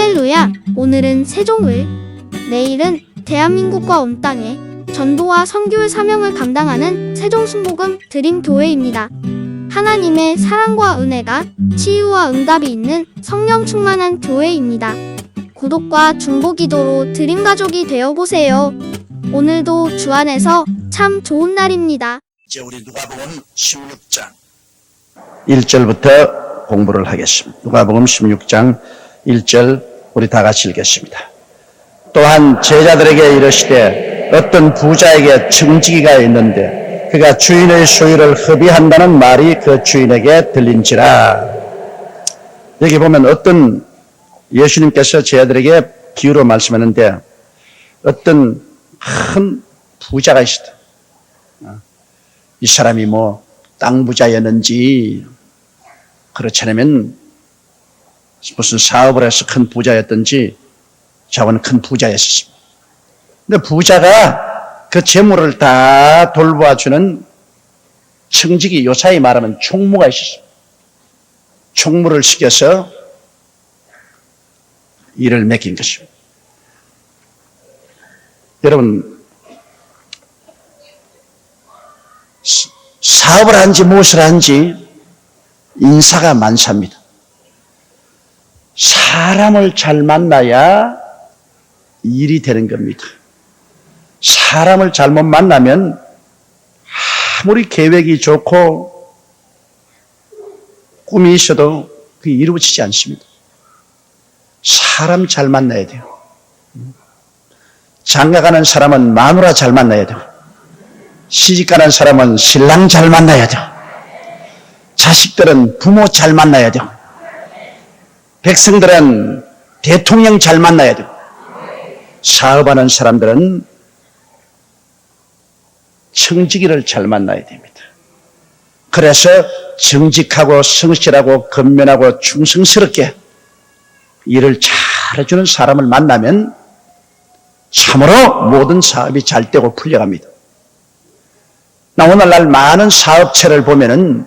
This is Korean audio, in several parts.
할렐루야! 오늘은 세종을, 내일은 대한민국과 온 땅에 전도와 선교의 사명을 감당하는 세종순복음 드림교회입니다. 하나님의 사랑과 은혜가 치유와 응답이 있는 성령 충만한 교회입니다. 구독과 중보기도로 드림가족이 되어보세요. 오늘도 주 안에서 참 좋은 날입니다. 이제 우리 누가복음 16장 1절부터 공부를 하겠습니다. 누가복음 16장 1절 우리 다 같이 읽겠습니다. 또한 제자들에게 이르시되 어떤 부자에게 청지기가 있는데 그가 주인의 소유를 허비한다는 말이 그 주인에게 들린지라. 여기 보면 어떤 예수님께서 제자들에게 비유로 말씀하는데 어떤 큰 부자가 있었다. 이 사람이 땅 부자였는지 그렇지 않으면 무슨 사업을 해서 큰 부자였든지 저건 큰 부자였습니다. 근데 부자가 그 재물을 다 돌봐주는 청지기, 요사이 말하면 총무가 있었습니다. 총무를 시켜서 일을 맡긴 것입니다. 여러분, 사업을 하는지 무엇을 하는지 인사가 만사입니다. 사람을 잘 만나야 일이 되는 겁니다. 사람을 잘못 만나면 아무리 계획이 좋고 꿈이 있어도 그게 이루어지지 않습니다. 사람 잘 만나야 돼요. 장가가는 사람은 마누라 잘 만나야 돼요. 시집가는 사람은 신랑 잘 만나야 돼요. 자식들은 부모 잘 만나야 돼요. 백성들은 대통령 잘 만나야 돼요. 사업하는 사람들은 청지기를 잘 만나야 됩니다. 그래서 정직하고 성실하고 건면하고 충성스럽게 일을 잘해주는 사람을 만나면 참으로 모든 사업이 잘 되고 풀려갑니다. 나 오늘날 많은 사업체를 보면은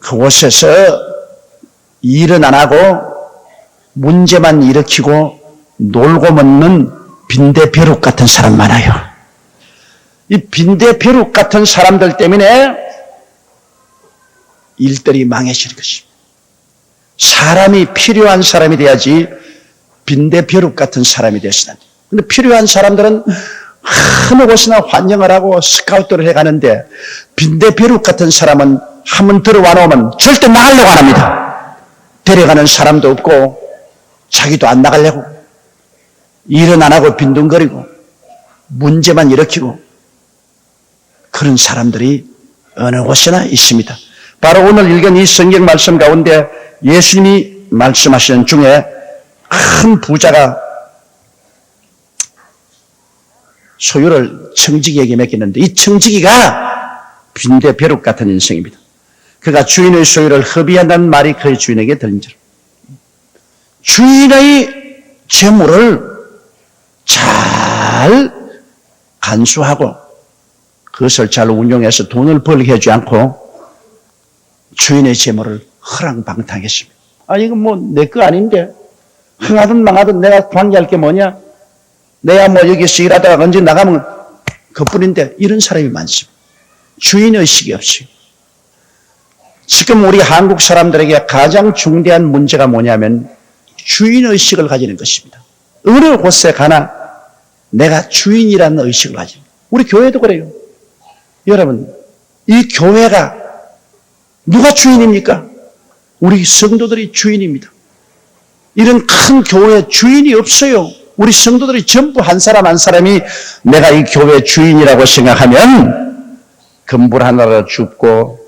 그곳에서 일은 안 하고 문제만 일으키고 놀고 먹는 빈대벼룩 같은 사람 많아요. 이 빈대벼룩 같은 사람들 때문에 일들이 망해지는 것입니다. 사람이 필요한 사람이 돼야지 빈대벼룩 같은 사람이 되시는. 근데 필요한 사람들은 어느 곳이나 환영을 하고 스카우트를 해가는데 빈대벼룩 같은 사람은 한번 들어와 놓으면 절대 나가려고 안 합니다. 데려가는 사람도 없고 자기도 안 나가려고 일은 안 하고 빈둥거리고 문제만 일으키고 그런 사람들이 어느 곳이나 있습니다. 바로 오늘 읽은 이 성경 말씀 가운데 예수님이 말씀하시는 중에 큰 부자가 소유를 청지기에게 맡겼는데 이 청지기가 빈대벼룩 같은 인생입니다. 그가 주인의 소유를 허비한다는 말이 그의 주인에게 들린지라. 주인의 재물을 잘 간수하고 그것을 잘 운용해서 돈을 벌게 하지 않고 주인의 재물을 허랑방탕했습니다. 이건 내 거 아닌데 흥하든 망하든 내가 관계할 게 뭐냐? 내가 여기서 일하다가 언제 나가면 그뿐인데 이런 사람이 많습니다. 주인의식이 없어요. 지금 우리 한국 사람들에게 가장 중대한 문제가 뭐냐면 주인의식을 가지는 것입니다. 어느 곳에 가나 내가 주인이라는 의식을 가지는 거예요. 우리 교회도 그래요. 여러분, 이 교회가 누가 주인입니까? 우리 성도들이 주인입니다. 이런 큰 교회에 주인이 없어요. 우리 성도들이 전부 한 사람 한 사람이 내가 이 교회 주인이라고 생각하면 건물 하나라도 줍고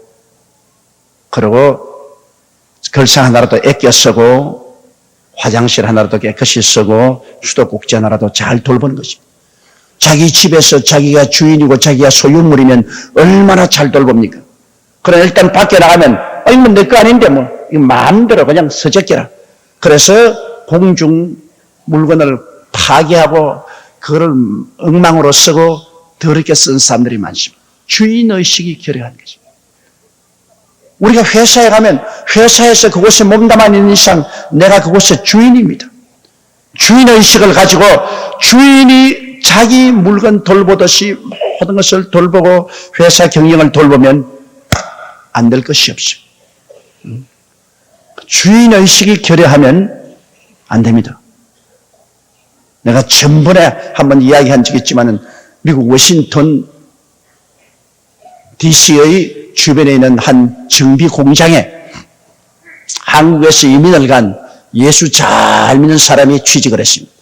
그리고 걸상 하나라도 아껴 쓰고 화장실 하나라도 깨끗이 쓰고 수도꼭지 하나라도 잘 돌보는 것입니다. 자기 집에서 자기가 주인이고 자기가 소유물이면 얼마나 잘 돌봅니까? 그러나 일단 밖에 나가면 이건 내 거 아닌데 이거 마음대로 그냥 서적해라. 그래서 공중 물건을 파괴하고 그거를 엉망으로 쓰고 더럽게 쓴 사람들이 많습니다. 주인의식이 결여한 것입니다. 우리가 회사에 가면 회사에서 그곳에 몸담아 있는 이상 내가 그곳의 주인입니다. 주인의식을 가지고 주인이 자기 물건 돌보듯이 모든 것을 돌보고 회사 경영을 돌보면 안 될 것이 없어요. 주인의식이 결여하면 안 됩니다. 내가 전번에 한번 이야기한 적이 있지만은 미국 워싱턴 DC의 주변에 있는 한 정비 공장에 한국에서 이민을 간 예수 잘 믿는 사람이 취직을 했습니다.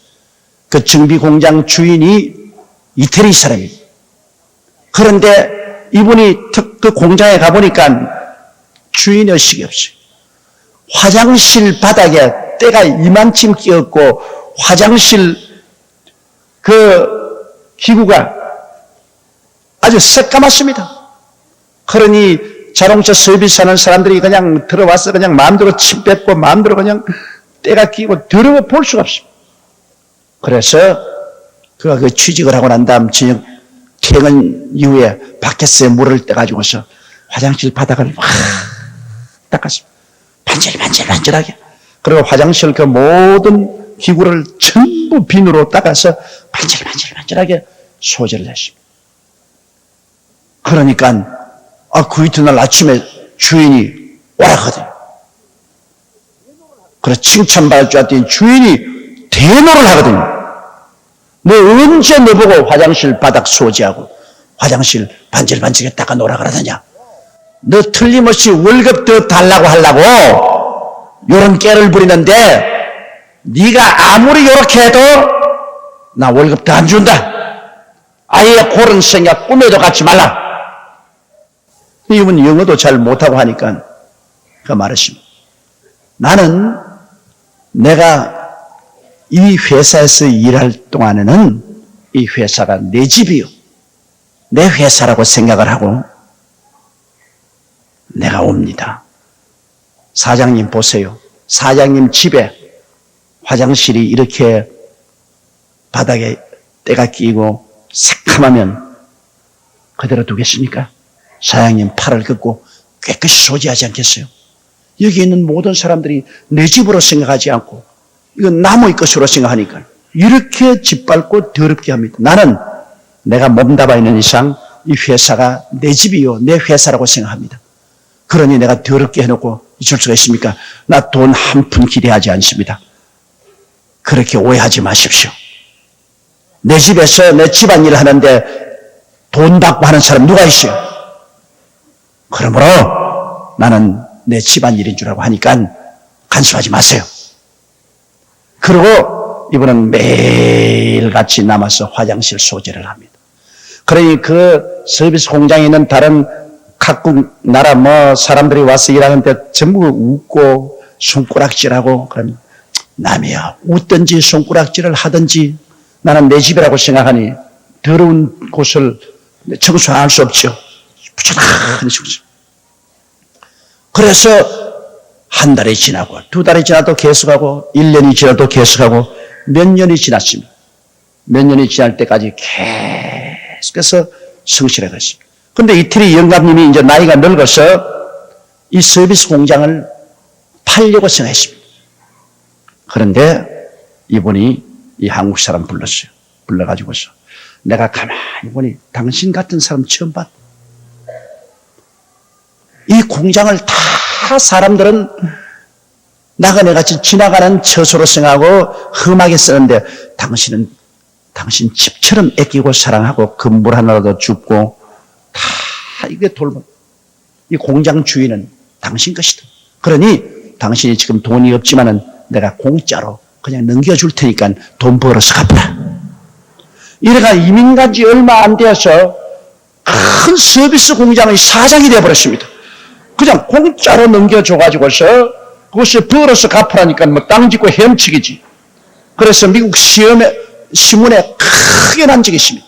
그 정비 공장 주인이 이태리 사람입니다. 그런데 이분이 그 공장에 가보니까 주인의식이 없어요. 화장실 바닥에 때가 이만큼 끼었고 화장실 그 기구가 아주 새까맣습니다. 그러니 자동차 서비스하는 사람들이 그냥 들어와서 그냥 마음대로 침 뱉고 마음대로 그냥 때가 끼고 더러워 볼 수가 없습니다. 그래서 그가 그 취직을 하고 난 다음 저녁 퇴근 이후에 밖에서 물을 떼가지고서 화장실 바닥을 확 닦았습니다. 반질반질반질하게. 그리고 화장실 그 모든 기구를 전부 비누로 닦아서 반질반질반질하게 소재를 했습니다. 그러니까 그 이튿날 아침에 주인이 오라거든요. 그래서 칭찬받을 줄 알았더니 주인이 대노를 하거든요. 너 언제 너보고 화장실 바닥 소지하고 화장실 반질반질하게 닦아 놓으라 그러느냐. 너 틀림없이 월급 더 달라고 하려고 요런 깨를 부리는데 네가 아무리 요렇게 해도 나 월급 더 안 준다. 아예 그런 생각 꿈에도 갖지 말라. 이분 영어도 잘 못하고 하니까 그 말했습니다. 나는 내가 이 회사에서 일할 동안에는 이 회사가 내 집이요. 내 회사라고 생각을 하고 내가 옵니다. 사장님 보세요. 사장님 집에 화장실이 이렇게 바닥에 때가 끼고 새카마면 그대로 두겠습니까? 사장님 팔을 긋고 깨끗이 소지하지 않겠어요? 여기 있는 모든 사람들이 내 집으로 생각하지 않고 이건 남의 것으로 생각하니까 이렇게 짓밟고 더럽게 합니다. 나는 내가 몸담아 있는 이상 이 회사가 내 집이요, 내 회사라고 생각합니다. 그러니 내가 더럽게 해놓고 있을 수가 있습니까? 나 돈 한 푼 기대하지 않습니다. 그렇게 오해하지 마십시오. 내 집에서 내 집안일을 하는데 돈 받고 하는 사람 누가 있어요? 그러므로 나는 내 집안일인 줄 알고 하니까 간섭하지 마세요. 그리고 이분은 매일같이 남아서 화장실 소재를 합니다. 그러니 그 서비스 공장에 있는 다른 각국 나라 사람들이 와서 일하는데 전부 웃고 손가락질하고 그러면 남이야 웃든지 손가락질을 하든지 나는 내 집이라고 생각하니 더러운 곳을 청소할 수 없죠. 부지런히 청소. 그래서 한 달이 지나고 두 달이 지나도 계속하고 1년이 지나도 계속하고 몇 년이 지났습니다. 몇 년이 지날 때까지 계속해서 성실해 갔습니다. 그런데 이태리 영감님이 이제 나이가 늙어서 이 서비스 공장을 팔려고 생각했습니다. 그런데 이분이 이 한국 사람 불렀어요. 불러가지고서 내가 가만히 보니 당신 같은 사람 처음 봤다. 이 공장을 다 사람들은 나그네같이 지나가는 처소로 생각하고 험하게 쓰는데 당신은 당신 집처럼 아끼고 사랑하고 건물 하나라도 줍고 다 이게 돌보. 이 공장 주인은 당신 것이다. 그러니 당신이 지금 돈이 없지만은 내가 공짜로 그냥 넘겨줄 테니까 돈 벌어서 갚아라. 이래가 이민 간 지 얼마 안 되어서 큰 서비스 공장의 사장이 되어버렸습니다. 그냥 공짜로 넘겨줘가지고서 그것을 벌어서 갚으라니까 땅 짓고 헤엄치기지. 그래서 미국 신문에 크게 난 적이 있습니다.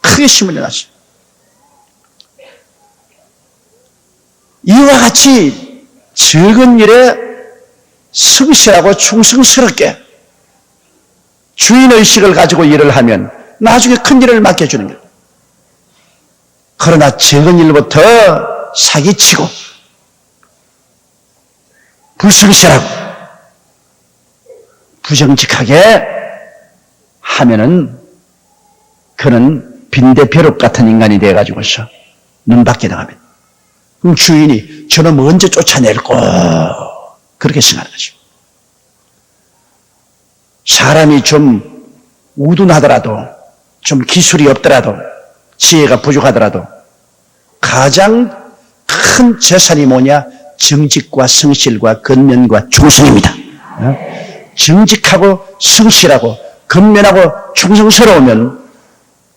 크게 신문에 났어요. 이와 같이 적은 일에 성실하고 충성스럽게 주인의식을 가지고 일을 하면 나중에 큰 일을 맡겨주는 거예요. 그러나 적은 일부터 사기치고 불성실하고 부정직하게 하면은 그는 빈대벼룩 같은 인간이 돼가지고서 눈밖에 나갑니다. 그럼 주인이 저놈 언제 쫓아낼꼬 그렇게 생각하는 거죠. 사람이 좀 우둔하더라도 좀 기술이 없더라도 지혜가 부족하더라도 가장 큰 재산이 뭐냐? 정직과 성실과 근면과 충성입니다. 정직하고 성실하고 근면하고 충성스러우면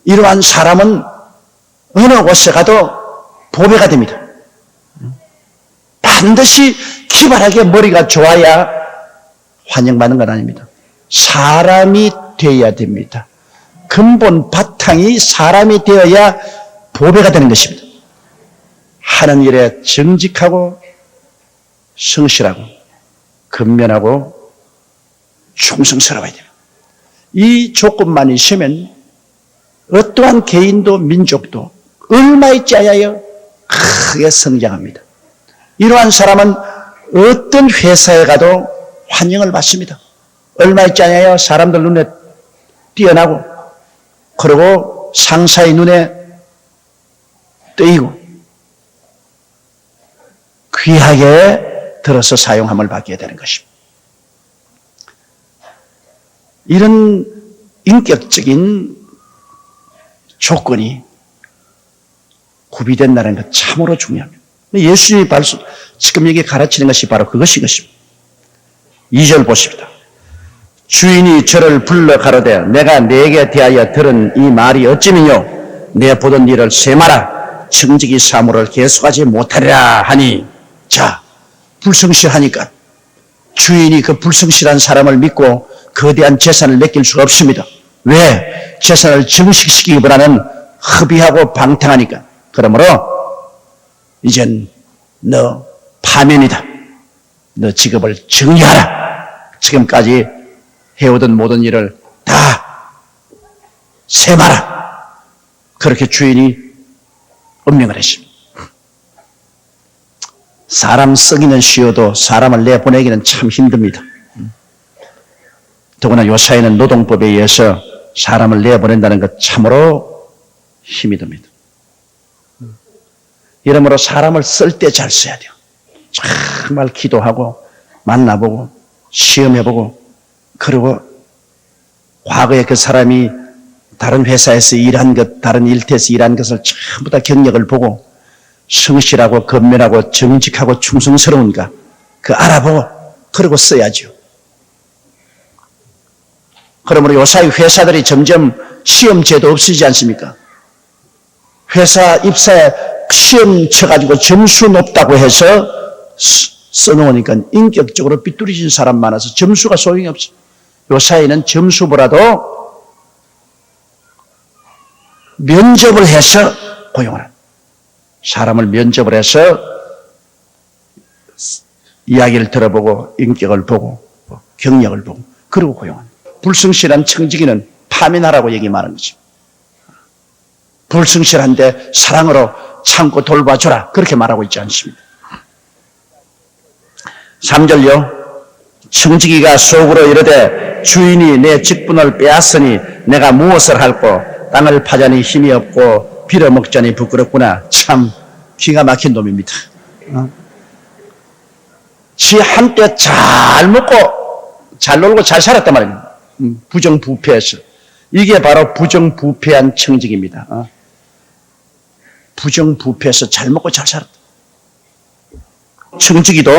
이러한 사람은 어느 곳에 가도 보배가 됩니다. 반드시 기발하게 머리가 좋아야 환영받는 건 아닙니다. 사람이 되어야 됩니다. 근본 바탕이 사람이 되어야 보배가 되는 것입니다. 하는 일에 정직하고 성실하고 근면하고 충성스러워야 됩니다. 이 조건만 있으면 어떠한 개인도 민족도 얼마 있지 않아요? 크게 성장합니다. 이러한 사람은 어떤 회사에 가도 환영을 받습니다. 얼마 있지 않아요? 사람들 눈에 뛰어나고 그리고 상사의 눈에 뜨이고 귀하게 들어서 사용함을 받게 되는 것입니다. 이런 인격적인 조건이 구비된다는 것 참으로 중요합니다. 예수님이 지금 여기 가르치는 것이 바로 그것이 것입니다. 2절 보십니다. 주인이 저를 불러 가로되 내가 네게 대하여 들은 이 말이 어찌미뇨 내 보던 일을 쇠마라 정직이 사물을 계속하지 못하리라 하니. 자, 불성실하니까 주인이 그 불성실한 사람을 믿고 거대한 재산을 맡길 수가 없습니다. 왜? 재산을 증식시키기보다는 허비하고 방탕하니까. 그러므로 이젠 너 파면이다. 너 직업을 정리하라. 지금까지 해오던 모든 일을 다 세마라. 그렇게 주인이 엄명을 했습니다. 사람 쓰기는 쉬워도 사람을 내보내기는 참 힘듭니다. 더구나 요사이는 노동법에 의해서 사람을 내보낸다는 것 참으로 힘이 듭니다. 이러므로 사람을 쓸 때 잘 써야 돼요. 정말 기도하고 만나보고 시험해보고 그리고 과거에 그 사람이 다른 회사에서 일한 것, 다른 일터에서 일한 것을 전부 다 경력을 보고 성실하고 근면하고 정직하고 충성스러운가 그 알아보고 그러고 써야죠. 그러므로 요사이 회사들이 점점 시험제도 없어지지 않습니까? 회사 입사에 시험 쳐가지고 점수 높다고 해서 써놓으니까 인격적으로 삐뚤어진 사람 많아서 점수가 소용이 없어요. 요사이는 점수보다도 면접을 해서 고용을 합니다. 사람을 면접을 해서 이야기를 들어보고 인격을 보고 경력을 보고 그리고 고용합니다. 불성실한 청지기는 파면하라고 얘기 말하는 거죠. 불성실한데 사랑으로 참고 돌봐줘라 그렇게 말하고 있지 않습니다. 3절요. 청지기가 속으로 이르되 주인이 내 직분을 빼앗으니 내가 무엇을 할꼬 땅을 파자니 힘이 없고 빌어먹자니 부끄럽구나. 참 기가 막힌 놈입니다. 지 한때 잘 먹고 잘 놀고 잘 살았단 말입니다. 부정부패해서. 이게 바로 부정부패한 청직입니다. 부정부패해서 잘 먹고 잘 살았다. 청지기도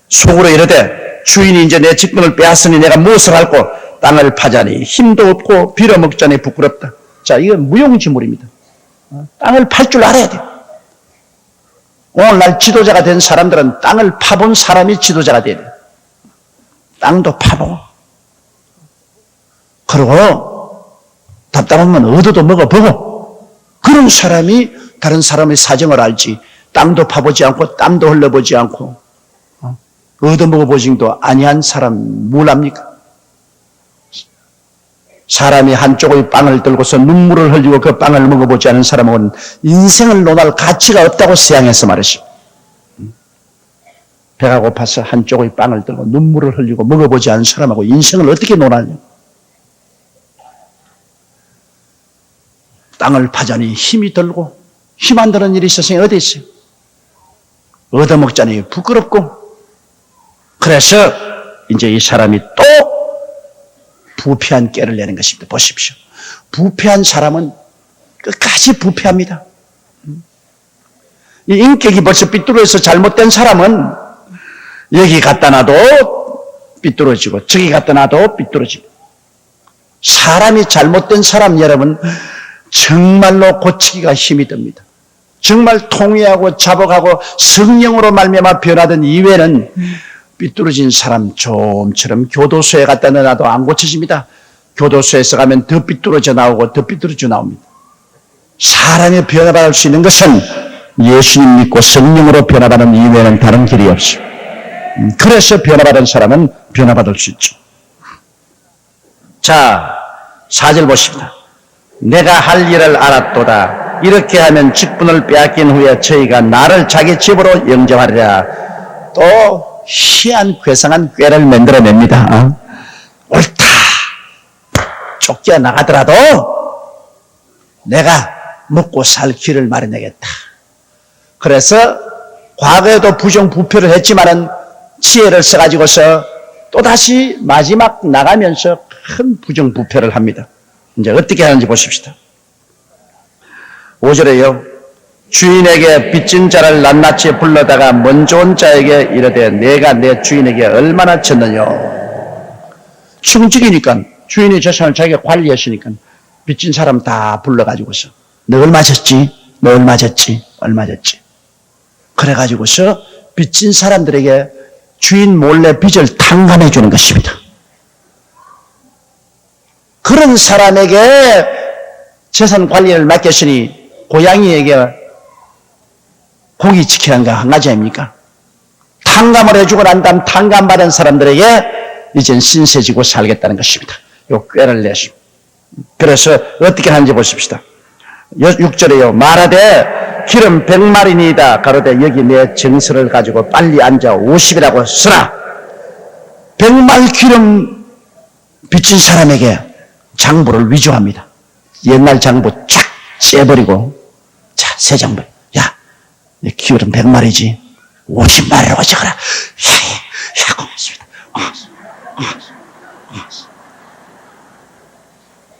속으로 이르되 주인이 이제 내 직분을 빼앗으니 내가 무엇을 할꼬 땅을 파자니 힘도 없고 빌어먹자니 부끄럽다. 자, 이건 무용지물입니다. 땅을 팔 줄 알아야 돼요. 오늘날 지도자가 된 사람들은 땅을 파본 사람이 지도자가 돼야 돼요. 땅도 파보고 그리고 답답하면 얻어도 먹어보고 그런 사람이 다른 사람의 사정을 알지 땅도 파보지 않고 땀도 흘려보지 않고 얻어먹어보지도 아니한 사람 뭘 압니까? 사람이 한쪽의 빵을 들고서 눈물을 흘리고 그 빵을 먹어보지 않은 사람은 인생을 논할 가치가 없다고 서양에서 말했습니다. 배가 고파서 한쪽의 빵을 들고 눈물을 흘리고 먹어보지 않은 사람하고 인생을 어떻게 논하냐. 땅을 파자니 힘이 들고 힘 안 드는 일이 세상에 어디 있어요? 얻어먹자니 부끄럽고. 그래서 이제 이 사람이 또 부패한 꾀를 내는 것입니다. 보십시오. 부패한 사람은 끝까지 부패합니다. 이 인격이 벌써 삐뚤어져서 잘못된 사람은 여기 갖다 놔도 삐뚤어지고 저기 갖다 놔도 삐뚤어지고. 사람이 잘못된 사람 여러분 정말로 고치기가 힘이 듭니다. 정말 통회하고 자복하고 성령으로 말미암아 변하던 이외에는 삐뚤어진 사람 좀처럼 교도소에 갖다 넣어놔도 안 고쳐집니다. 교도소에서 가면 더 삐뚤어져 나오고 더 삐뚤어져 나옵니다. 사람이 변화받을 수 있는 것은 예수님 믿고 성령으로 변화받는 이외에는 다른 길이 없어요. 그래서 변화받은 사람은 변화받을 수 있죠. 자, 4절 보십니다. 내가 할 일을 알았도다. 이렇게 하면 직분을 빼앗긴 후에 저희가 나를 자기 집으로 영접하리라. 또 희한 괴상한 꾀를 만들어냅니다. 옳다. 쫓겨나가더라도 내가 먹고 살 길을 마련하겠다. 그래서 과거에도 부정부패를 했지만은 지혜를 써가지고서 또다시 마지막 나가면서 큰 부정부패를 합니다. 이제 어떻게 하는지 보십시다. 5절에요. 주인에게 빚진 자를 낱낱이 불러다가 먼저 온 자에게 이르되 내가 내 주인에게 얼마나 졌느냐. 충직이니까 주인의 재산을 자기가 관리했으니까 빚진 사람 다 불러가지고서 너 얼마 졌지? 너 얼마 졌지? 얼마 졌지? 그래가지고서 빚진 사람들에게 주인 몰래 빚을 탕감해 주는 것입니다. 그런 사람에게 재산 관리를 맡겼으니 고양이에게 고기 지키는 거 한 가지 아닙니까? 탕감을 해주고 난 다음 탕감받은 사람들에게 이젠 신세지고 살겠다는 것입니다. 요 꾀를 내십니다. 그래서 어떻게 하는지 보십시다. 6절에요. 말하되 기름 100마리니이다. 가로되 여기 내 정서를 가지고 빨리 앉아 50이라고 쓰라. 100말 기름 빚진 사람에게 장부를 위조합니다. 옛날 장부 쫙 째버리고 자, 새 장부. 야, 내 기름 100마리지. 50마리라고 적어라. 야, 고맙습니다.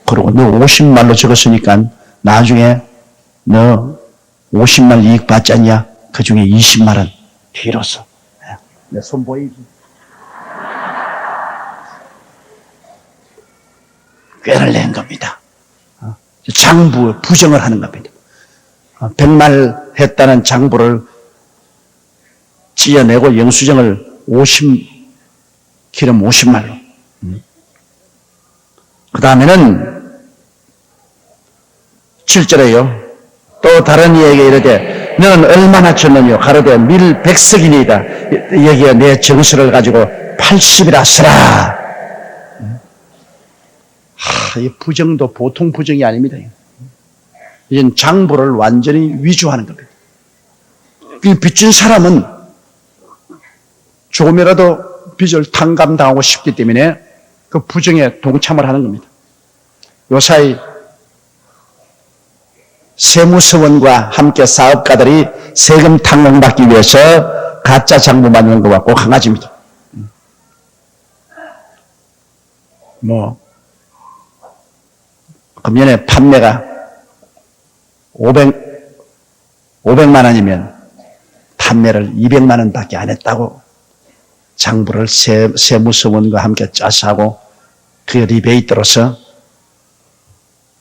그리고 너 50말로 적었으니까 나중에 너 50말 이익 받지 않냐? 그 중에 20말은 뒤로서. 내 손 보이지? 꾀를 낸 겁니다. 장부 부정을 하는 겁니다. 100말 했다는 장부를 찌어내고 영수증을 기름 50말로. 그 다음에는 7절에요. 또 다른 이에게 이르되 너는 얼마나 쳤느냐? 가로되 밀 100석이니이다. 여기에 내 정수를 가지고 80이라 쓰라. 이 부정도 보통 부정이 아닙니다. 이젠 장부를 완전히 위조하는 겁니다. 이 빚진 사람은 조금이라도 빚을 탕감당하고 싶기 때문에 그 부정에 동참을 하는 겁니다. 요사이 세무서원과 함께 사업가들이 세금 탕감받기 위해서 가짜 장부 만드는 것과 꼭 한 가지입니다. 금년에 판매가 500만 원이면 판매를 200만 원밖에 안 했다고 장부를 세무서원과 함께 짜서 하고 그 리베이트로서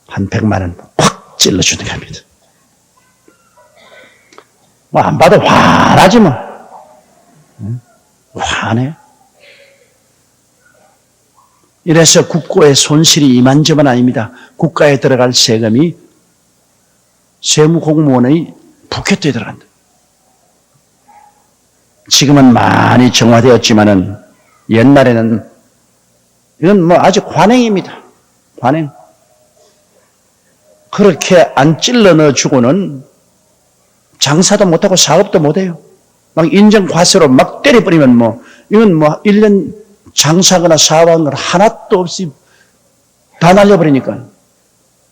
한 100만 원 확 찔러주는 겁니다. 안 봐도 화나지 뭐. 화내. 이래서 국고의 손실이 이만저만 아닙니다. 국가에 들어갈 세금이 세무공무원의 포켓에 들어간다. 지금은 많이 정화되었지만은 옛날에는 이건 아주 관행입니다. 관행. 그렇게 안 찔러 넣어주고는 장사도 못하고 사업도 못해요. 막 인정과세로 막 때려버리면 뭐, 이건 뭐, 1년 장사하거나 사업하는 건 하나도 없이 다 날려버리니까.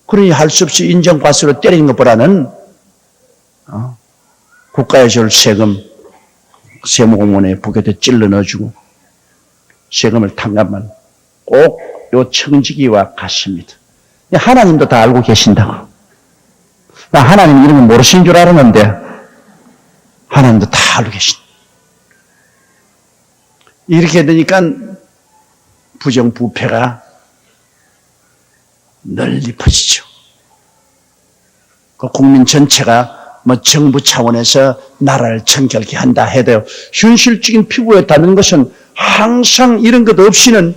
그러니 할 수 없이 인정과세로 때리는 것보다는, 국가에 줄 세금, 세무공무원에 부교대 찔러 넣어주고, 세금을 탕감만 꼭 요 청지기와 같습니다. 하나님도 다 알고 계신다고. 나 하나님 이런 거 모르시는 줄 알았는데, 하나님도 다 알고 계신다. 이렇게 되니까 부정부패가 널리 퍼지죠. 그 국민 전체가 뭐 정부 차원에서 나라를 정결케 한다 해도 현실적인 피부에 닿는 것은 항상 이런 것 없이는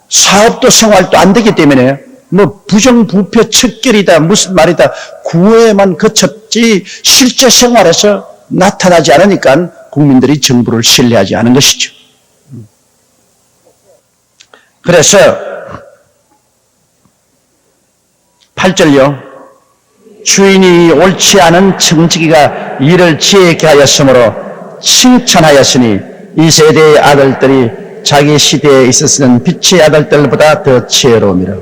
사업도 생활도 안 되기 때문에 뭐 부정부패 척결이다 무슨 말이다 구호에만 그쳤지 실제 생활에서 나타나지 않으니까 국민들이 정부를 신뢰하지 않은 것이죠. 그래서 8절요. 주인이 옳지 않은 청지기가 이를 지혜있게 하였으므로 칭찬하였으니 이 세대의 아들들이 자기 시대에 있었으는 빛의 아들들보다 더 지혜로움이라.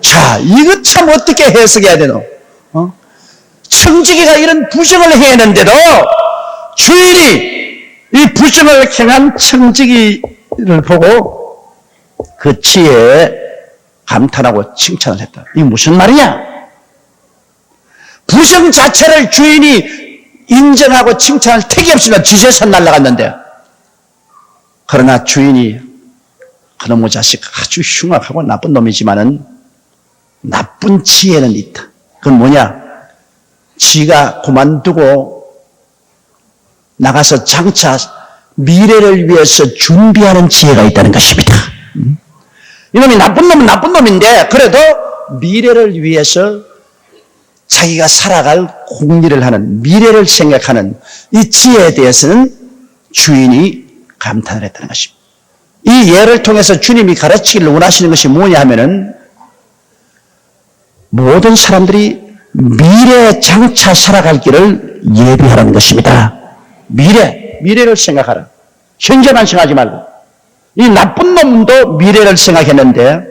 자, 이거 참 어떻게 해석해야 되노? 청지기가 이런 부정을 행했는데도 주인이 이 부정을 행한 청지기를 보고 그 지혜에 감탄하고 칭찬을 했다. 이게 무슨 말이냐? 부정 자체를 주인이 인정하고 칭찬할 택이 없으면 지세선 날아갔는데, 그러나 주인이 그놈의 자식 아주 흉악하고 나쁜 놈이지만은 나쁜 지혜는 있다. 그건 뭐냐? 지가 그만두고 나가서 장차 미래를 위해서 준비하는 지혜가 있다는 것입니다. 이놈이 나쁜 놈은 나쁜 놈인데 그래도 미래를 위해서 자기가 살아갈 공리를 하는, 미래를 생각하는 이 지혜에 대해서는 주인이 감탄을 했다는 것입니다. 이 예를 통해서 주님이 가르치기를 원하시는 것이 뭐냐 하면은 모든 사람들이 미래에 장차 살아갈 길을 예비하라는 것입니다. 미래를 생각하라. 현재만 생각하지 말고. 이 나쁜 놈도 미래를 생각했는데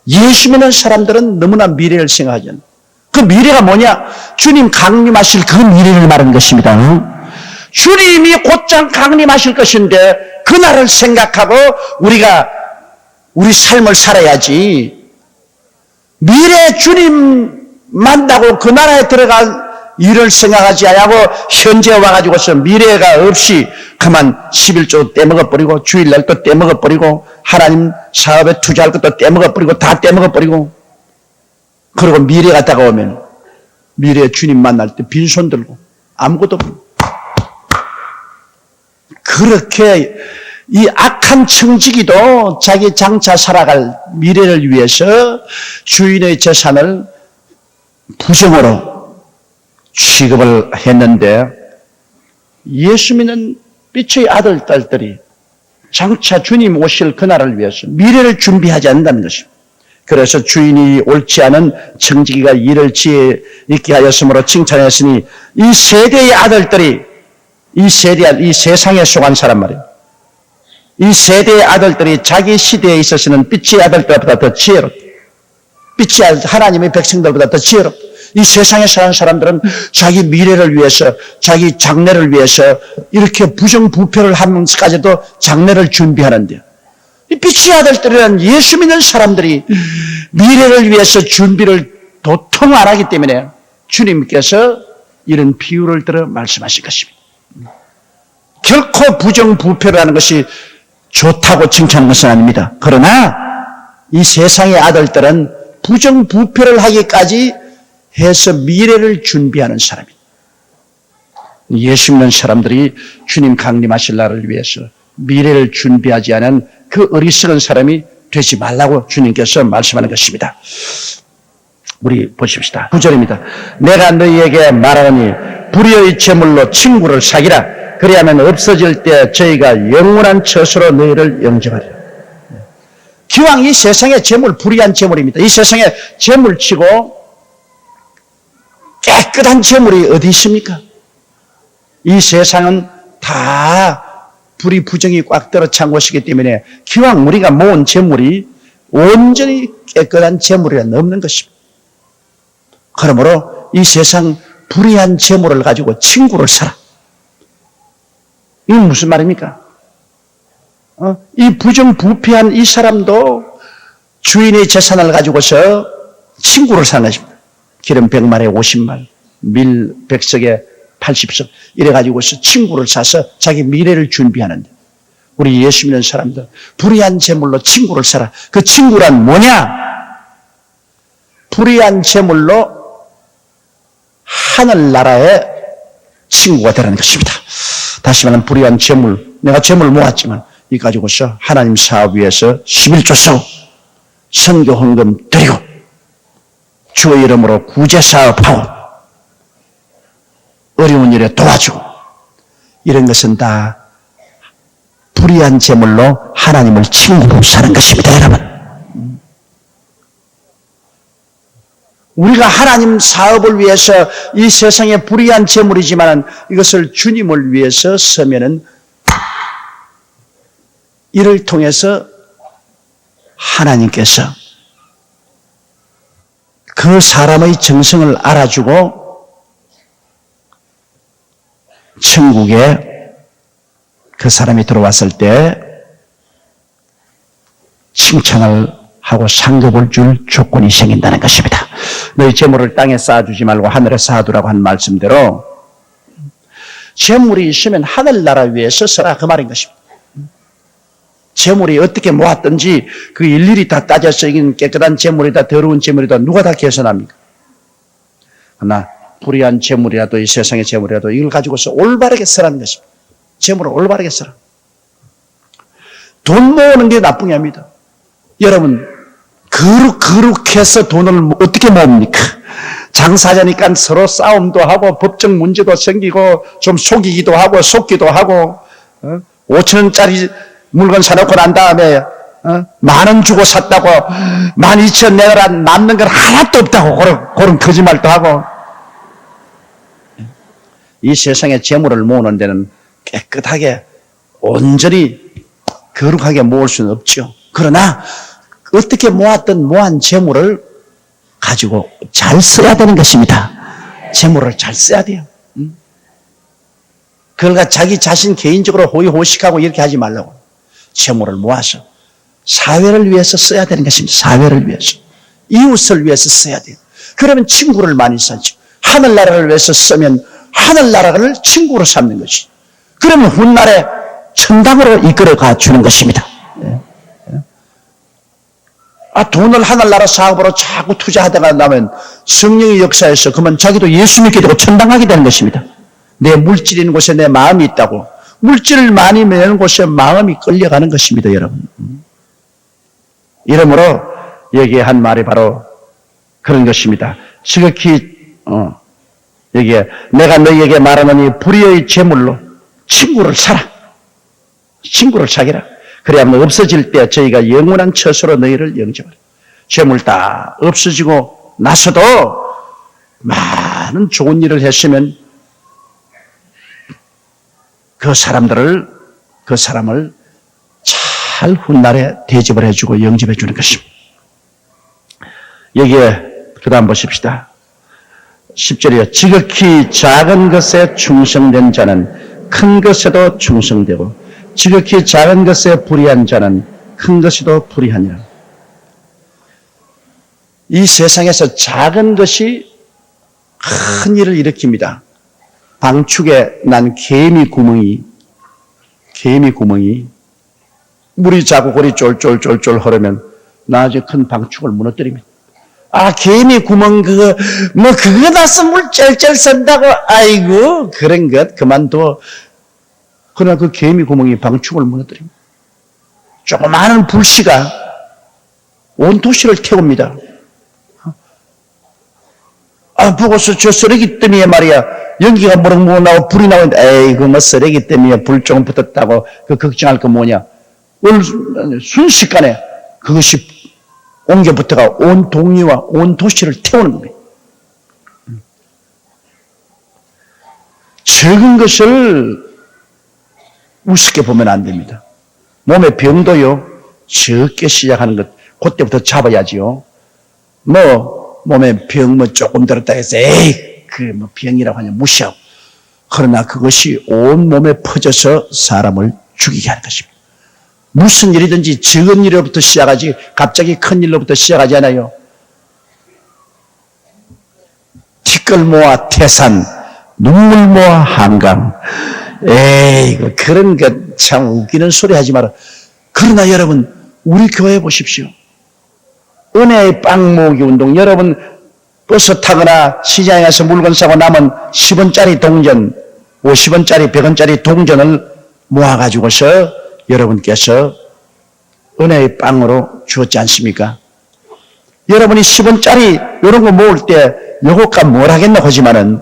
예수 믿는 사람들은 너무나 미래를 생각하지 않아요. 그 미래가 뭐냐? 주님 강림하실 그 미래를 말하는 것입니다. 주님이 곧장 강림하실 것인데 그날을 생각하고 우리가 우리 삶을 살아야지. 미래 주님 만나고 그 나라에 들어갈 일을 생각하지 않고 현재 와가지고서 미래가 없이 그만 11조 떼먹어버리고 주일날도 떼먹어버리고 하나님 사업에 투자할 것도 떼먹어버리고 다 떼먹어버리고 그리고 미래가 다가오면 미래에 주님 만날 때 빈손 들고 아무것도 없고 그렇게 이 악한 청지기도 자기 장차 살아갈 미래를 위해서 주인의 재산을 부정으로 취급을 했는데 예수 믿는 빛의 아들, 딸들이 장차 주님 오실 그날을 위해서 미래를 준비하지 않는다는 것입니다. 그래서 주인이 옳지 않은 청지기가 이를 지혜 있게 하였으므로 칭찬했으니 이 세대의 아들들이 이 세상에 속한 사람 말이에요. 이 세대의 아들들이 자기 시대에 있어서는 빛의 아들들보다 더 지혜롭다. 빛의 하나님의 백성들보다 더 지혜롭다. 이 세상에 사는 사람들은 자기 미래를 위해서, 자기 장래를 위해서 이렇게 부정부패를 하면서까지도 장래를 준비하는데 이 빛의 아들들이란 예수 믿는 사람들이 미래를 위해서 준비를 도통 안 하기 때문에 주님께서 이런 비유를 들어 말씀하실 것입니다. 결코 부정부패를 하는 것이 좋다고 칭찬하는 것은 아닙니다. 그러나 이 세상의 아들들은 부정부패를 하기까지 해서 미래를 준비하는 사람입니다. 예수 믿는 사람들이 주님 강림하실 날을 위해서 미래를 준비하지 않은 그 어리석은 사람이 되지 말라고 주님께서 말씀하는 것입니다. 우리 보십시다. 9절입니다. 내가 너희에게 말하노니 불의의 제물로 친구를 사귀라. 그리하면 없어질 때 저희가 영원한 처소로 너희를 영접하리라. 기왕 이 세상의 제물, 불의한 제물입니다. 이 세상에 제물치고 깨끗한 제물이 어디 있습니까? 이 세상은 다 불이 부정이 꽉 들어찬 곳이기 때문에 기왕 우리가 모은 재물이 온전히 깨끗한 재물이 없는 것입니다. 그러므로 이 세상 불의한 재물을 가지고 친구를 사라. 이게 무슨 말입니까? 이 부정부패한 이 사람도 주인의 재산을 가지고서 친구를 사는 것입니다. 기름 100마리에 50말, 밀 100석에 80석 이래가지고서 친구를 사서 자기 미래를 준비하는데 우리 예수 믿는 사람들 불의한 재물로 친구를 사라. 그 친구란 뭐냐? 불의한 재물로 하늘나라의 친구가 되라는 것입니다. 다시 말하면 불의한 재물, 내가 재물 모았지만 이 가지고서 하나님 사업 위해서 11조 쏘고 선교 헌금 드리고 주의 이름으로 구제 사업하고 어려운 일에 도와주고 이런 것은 다 불의한 재물로 하나님을 친구로 사는 것입니다, 여러분. 우리가 하나님 사업을 위해서 이 세상에 불의한 재물이지만 이것을 주님을 위해서 쓰면은 이를 통해서 하나님께서 그 사람의 정성을 알아주고 천국에 그 사람이 들어왔을 때 칭찬을 하고 상급을 줄 조건이 생긴다는 것입니다. 너희 재물을 땅에 쌓아주지 말고 하늘에 쌓아두라고 한 말씀대로 재물이 있으면 하늘나라 위해서 써라 그 말인 것입니다. 재물이 어떻게 모았든지 그 일일이 다 따져서 이건 깨끗한 재물이다 더러운 재물이다 누가 다 계산합니까? 그러나 불의한 재물이라도 이 세상의 재물이라도 이걸 가지고서 올바르게 쓰라는 것입니다. 재물을 올바르게 쓰라. 돈 모으는 게 나쁜 게 아닙니다. 여러분 거룩해서 돈을 어떻게 모읍니까? 장사자니까 서로 싸움도 하고 법적 문제도 생기고 좀 속이기도 하고 속기도 하고 5,000원짜리 물건 사놓고 난 다음에 10,000원 주고 샀다고 12,000원 내라 남는 건 하나도 없다고 그런 거짓말도 하고 이 세상의 재물을 모으는 데는 깨끗하게 온전히 거룩하게 모을 수는 없죠. 그러나 어떻게 모은 재물을 가지고 잘 써야 되는 것입니다. 재물을 잘 써야 돼요. 그러니까 자기 자신 개인적으로 호의호식하고 이렇게 하지 말라고. 재물을 모아서 사회를 위해서 써야 되는 것입니다. 사회를 위해서. 이웃을 위해서 써야 돼요. 그러면 친구를 많이 쌓죠. 하늘나라를 위해서 쓰면 하늘나라를 친구로 삼는 것이죠. 그러면 훗날에 천당으로 이끌어가 주는 것입니다. 돈을 하늘나라 사업으로 자꾸 투자하다가 나면 성령의 역사에서 그러면 자기도 예수 믿게 되고 천당 가게 되는 것입니다. 내 물질 있는 곳에 내 마음이 있다고. 물질을 많이 매는 곳에 마음이 끌려가는 것입니다, 여러분. 이러므로 여기에 한 말이 바로 그런 것입니다. 지극히 여기에 내가 너희에게 말하노니 불의의 재물로 친구를 사라. 친구를 사기라. 그래야만 없어질 때 저희가 영원한 처소로 너희를 영접하라. 재물 다 없어지고 나서도 많은 좋은 일을 했으면 그 사람을 잘 훗날에 대접을 해주고 영접해 주는 것입니다. 여기에 그 다음 보십시다. 10절이요. 지극히 작은 것에 충성된 자는 큰 것에도 충성되고 지극히 작은 것에 불의한 자는 큰 것에도 불의하니라. 이 세상에서 작은 것이 큰 일을 일으킵니다. 방축에 난 개미 구멍이 물이 자국골이 쫄쫄쫄쫄 흐르면 나중에 큰 방축을 무너뜨립니다. 개미 구멍 그거 나서 물 쩔쩔 샌다고 아이고 그런 것 그만둬. 그러나 그 개미 구멍이 방축을 무너뜨립니다. 조그마한 불씨가 온 도시를 태웁니다. 보고서 저 쓰레기 때문에 말이야 연기가 무럭무럭 나고 불이 나오는데 에이 쓰레기 때문에 불 조금 붙었다고 그 걱정할 거 뭐냐. 순식간에 그것이 옮겨 붙어가 온 동리와 온 도시를 태우는 겁니다. 적은 것을 우습게 보면 안 됩니다. 몸의 병도요, 적게 시작하는 것, 그때부터 잡아야지요. 몸에 병 조금 들었다 해서, 에이, 뭐 병이라고 하냐, 무시하고. 그러나 그것이 온 몸에 퍼져서 사람을 죽이게 하는 것입니다. 무슨 일이든지 적은 일로부터 시작하지, 갑자기 큰 일로부터 시작하지 않아요. 티끌 모아 태산, 눈물 모아 한강. 에이, 그런 것 참 웃기는 소리 하지 마라. 그러나 여러분, 우리 교회 보십시오. 은혜의 빵 모으기 운동. 여러분, 버스 타거나 시장에 가서 물건 사고 남은 10원짜리 동전, 50원짜리, 100원짜리 동전을 모아가지고서 여러분께서 은혜의 빵으로 주었지 않습니까? 여러분이 10원짜리 이런 거 모을 때 요것과 뭘 하겠나 하지만은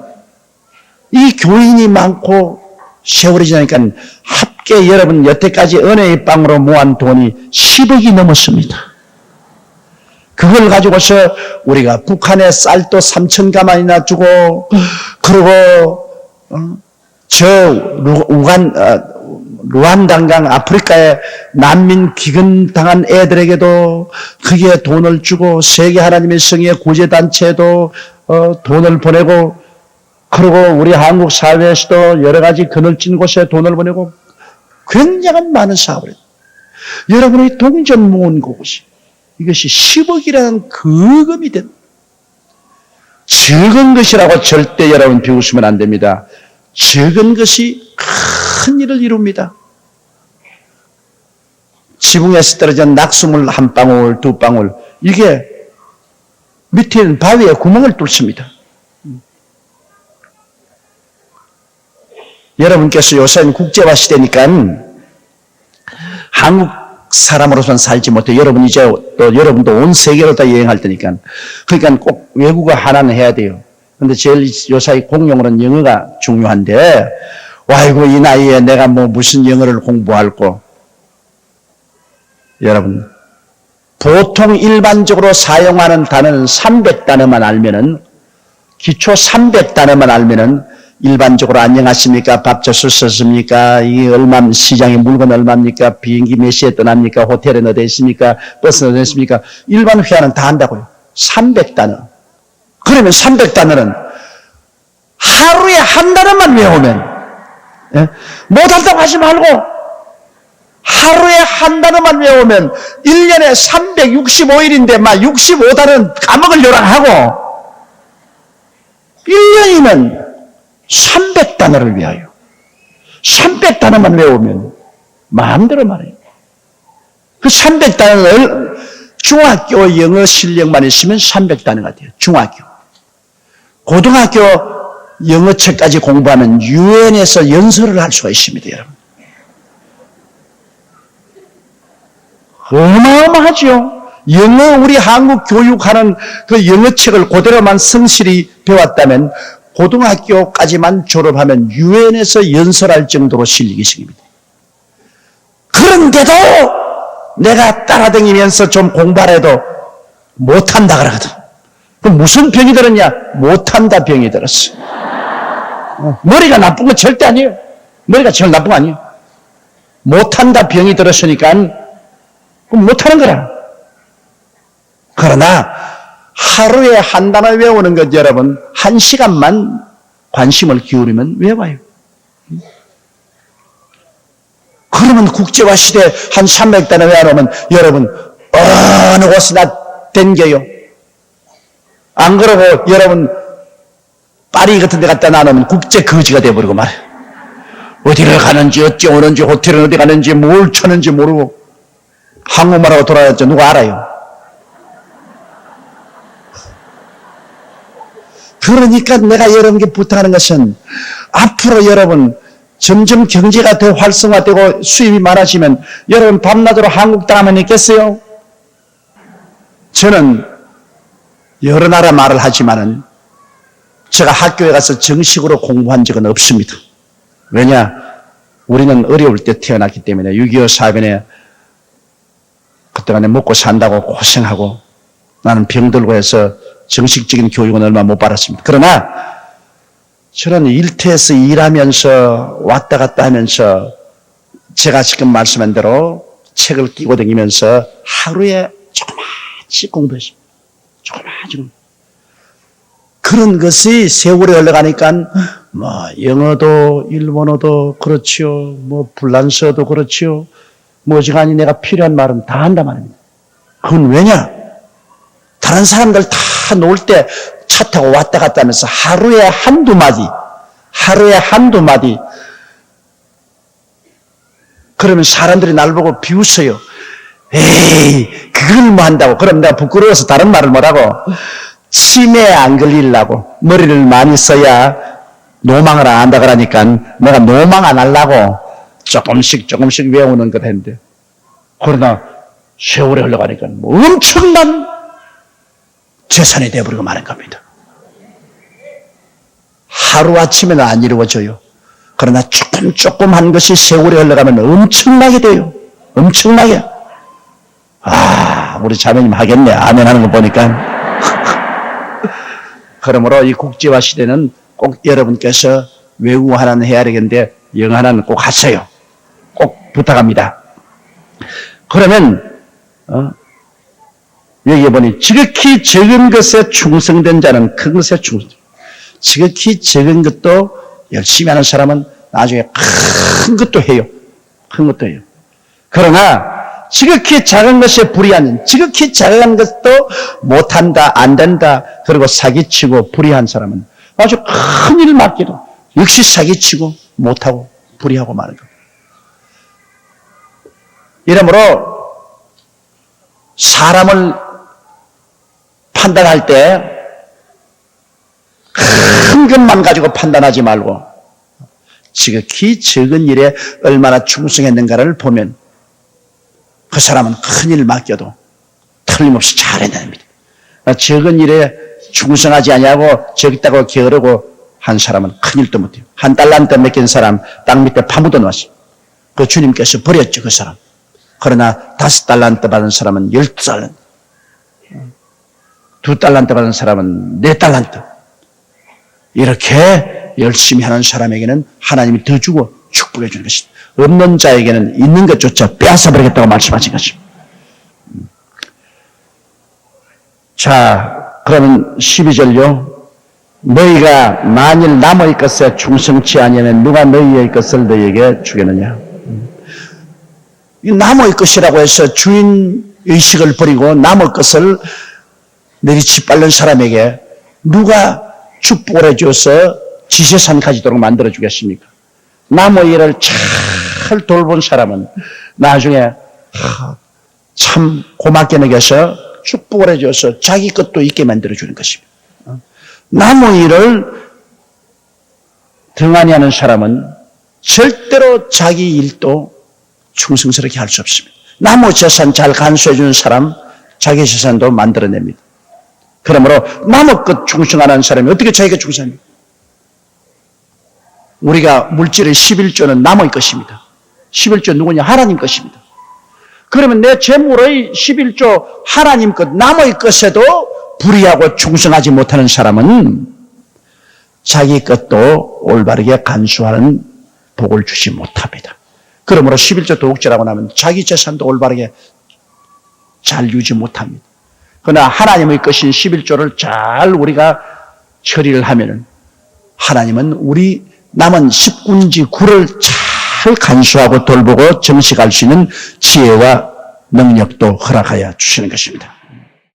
이 교인이 많고 세월이 지나니까 합계 여러분 여태까지 은혜의 빵으로 모은 돈이 10억이 넘었습니다. 그걸 가지고서 우리가 북한에 쌀도 3,000가만이나 주고, 그리고 루안단강 아프리카에 난민 기근당한 애들에게도 거기에 돈을 주고, 세계 하나님의 성의 구제단체에도 돈을 보내고, 그리고 우리 한국 사회에서도 여러 가지 그늘진 곳에 돈을 보내고, 굉장한 많은 사업을 해요. 여러분의 동전 모은 곳이 이것이 10억이라는 거금이 됩니다. 적은 것이라고 절대 여러분 비웃으면 안 됩니다. 적은 것이 큰 일을 이룹니다. 지붕에서 떨어진 낙수물 한 방울, 두 방울, 이게 밑에 있는 바위에 구멍을 뚫습니다. 여러분께서 요새는 국제화 시대니까 한국 사람으로서는 살지 못해. 여러분 이제 또 여러분도 온 세계로 다 여행할 테니까. 그러니까 꼭 외국어 하나는 해야 돼요. 근데 제일 요새 공용어는 영어가 중요한데, 아이고 이 나이에 내가 뭐 무슨 영어를 공부할꼬. 여러분, 보통 일반적으로 사용하는 단어는 300단어만 알면은, 기초 300단어만 알면은 일반적으로 안녕하십니까? 밥 줬었습니까? 이게 시장에 물건 얼마입니까? 비행기 몇 시에 떠납니까? 호텔은 어디 있습니까? 버스는 어디 있습니까? 일반 회화는 다 한다고요. 300단어. 그러면 300단어는 하루에 한 단어만 외우면, 예? 못한다고 하지 말고 하루에 한 단어만 외우면 1년에 365일인데 막 65단어는 까먹을 요란하고 1년이면 300단어를 외워요. 300단어만 외우면 마음대로 말해요. 그 300단어를 중학교 영어 실력만 있으면 300단어가 돼요. 중학교. 고등학교 영어책까지 공부하면 유엔에서 연설을 할 수가 있습니다, 여러분. 어마어마하죠. 영어, 우리 한국 교육하는 그 영어책을 그대로만 성실히 배웠다면 고등학교까지만 졸업하면 유엔에서 연설할 정도로 실력이 생깁니다. 그런데도 내가 따라다니면서 좀 공부를 해도 못한다 그러거든. 그럼 무슨 병이 들었냐? 못한다 병이 들었어. 머리가 나쁜 건 절대 아니에요. 머리가 제일 나쁜 거 아니에요. 못한다 병이 들었으니까 그럼 못하는 거라. 그러나 하루에 한 단어 외우는 것 여러분 1시간만 관심을 기울이면 외워요. 그러면 국제화 시대 한 300단어 외워놓으면 여러분 어느 곳이나 댕겨요. 안 그러고 여러분 파리 같은 데 갖다 놔놓으면 국제 거지가 돼버리고 말이에요. 어디를 가는지 어찌 오는지 호텔은 어디 가는지 뭘 쳐는지 모르고 한국말하고 돌아다녔죠. 누가 알아요? 그러니까 내가 여러분께 부탁하는 것은 앞으로 여러분 점점 경제가 더 활성화되고 수입이 많아지면 여러분 밤낮으로 한국 땅만 있겠어요? 저는 여러 나라 말을 하지만은 제가 학교에 가서 정식으로 공부한 적은 없습니다. 왜냐? 우리는 어려울 때 태어났기 때문에 6.25 사변에 그때간에 먹고 산다고 고생하고 나는 병들고 해서 정식적인 교육은 얼마 못 받았습니다. 그러나 저는 일터에서 일하면서 왔다 갔다 하면서 제가 지금 말씀한 대로 책을 끼고 다니면서 하루에 조그마치 공부했습니다. 조그마치. 그런 것이 세월이 흘러가니까 뭐 영어도 일본어도 그렇지요. 뭐 불란서도 그렇지요. 뭐 어지간히 내가 필요한 말은 다 한단 말입니다. 그건 왜냐? 다른 사람들 다 놀 때 차 타고 왔다 갔다 하면서 하루에 한두 마디 그러면 사람들이 날 보고 비웃어요. 에이, 그걸 뭐 한다고. 그럼 내가 부끄러워서 다른 말을 뭐라고? 치매에 안 걸리려고 머리를 많이 써야 노망을 안 한다 그러니까 내가 노망 안 하려고 조금씩 외우는 것 했는데, 그러나 세월이 흘러가니까 뭐 엄청난 재산이 되어버리고 마는 겁니다. 하루아침에는 안 이루어져요. 그러나 조금 한 것이 세월이 흘러가면 엄청나게 돼요. 엄청나게. 우리 자매님 하겠네. 아멘 하는 거 보니까. 그러므로 이 국제화 시대는 꼭 여러분께서 외국어 하나는 해야 되겠는데 영어 하나는 꼭 하세요. 꼭 부탁합니다. 그러면 여기 보니 지극히 적은 것에 충성된 자는 큰 것에 충성된다. 지극히 적은 것도 열심히 하는 사람은 나중에 큰 것도 해요. 큰 것도 해요. 그러나 지극히 작은 것에 불의한, 지극히 작은 것도 못한다, 안 된다, 그리고 사기치고 불의한 사람은 아주 큰 일을 맡기도 역시 사기치고 못하고 불의하고 마는 겁니다. 이러므로 사람을 판단할 때 큰 것만 가지고 판단하지 말고 지극히 적은 일에 얼마나 충성했는가를 보면 그 사람은 큰 일을 맡겨도 틀림없이 잘해냅니다. 적은 일에 충성하지 아니하고 적다고 게으르고 한 사람은 큰 일도 못해요. 한 달란트 맡긴 사람 땅 밑에 파묻어 놨어요. 그 주님께서 버렸죠, 그 사람. 그러나 5달란트 받은 사람은 10달란트, 2달란트 받은 사람은 4달란트. 이렇게 열심히 하는 사람에게는 하나님이 더 주고 축복해 주는 것입니다. 없는 자에게는 있는 것조차 빼앗아버리겠다고 말씀하신 것입니다. 자, 그러면 12절요. 너희가 만일 남의 것에 충성치 아니하면 누가 너희의 것을 너희에게 주겠느냐. 이 남의 것이라고 해서 주인 의식을 버리고 남의 것을 내리치빨는 사람에게 누가 축복을 해줘서 지세산 가지도록 만들어주겠습니까? 남의 일을 잘 돌본 사람은 나중에 참 고맙게 여겨서 축복을 해줘서 자기 것도 있게 만들어주는 것입니다. 남의 일을 등한히 하는 사람은 절대로 자기 일도 충성스럽게 할 수 없습니다. 남의 재산 잘 간수해주는 사람 자기 재산도 만들어냅니다. 그러므로 남의 것 충성하는 사람이 어떻게 자기가 충성합니까? 우리가 물질의 11조는 남의 것입니다. 11조 누구냐? 하나님 것입니다. 그러면 내 재물의 11조 하나님 것, 남의 것에도 불의하고 충성하지 못하는 사람은 자기 것도 올바르게 간수하는 복을 주지 못합니다. 그러므로 11조 도둑질하고 나면 자기 재산도 올바르게 잘 유지 못합니다. 그러나 하나님의 것인 11조를 잘 우리가 처리를 하면은 하나님은 우리 남은 10군지 9를 잘 간수하고 돌보고 정식할 수 있는 지혜와 능력도 허락하여 주시는 것입니다.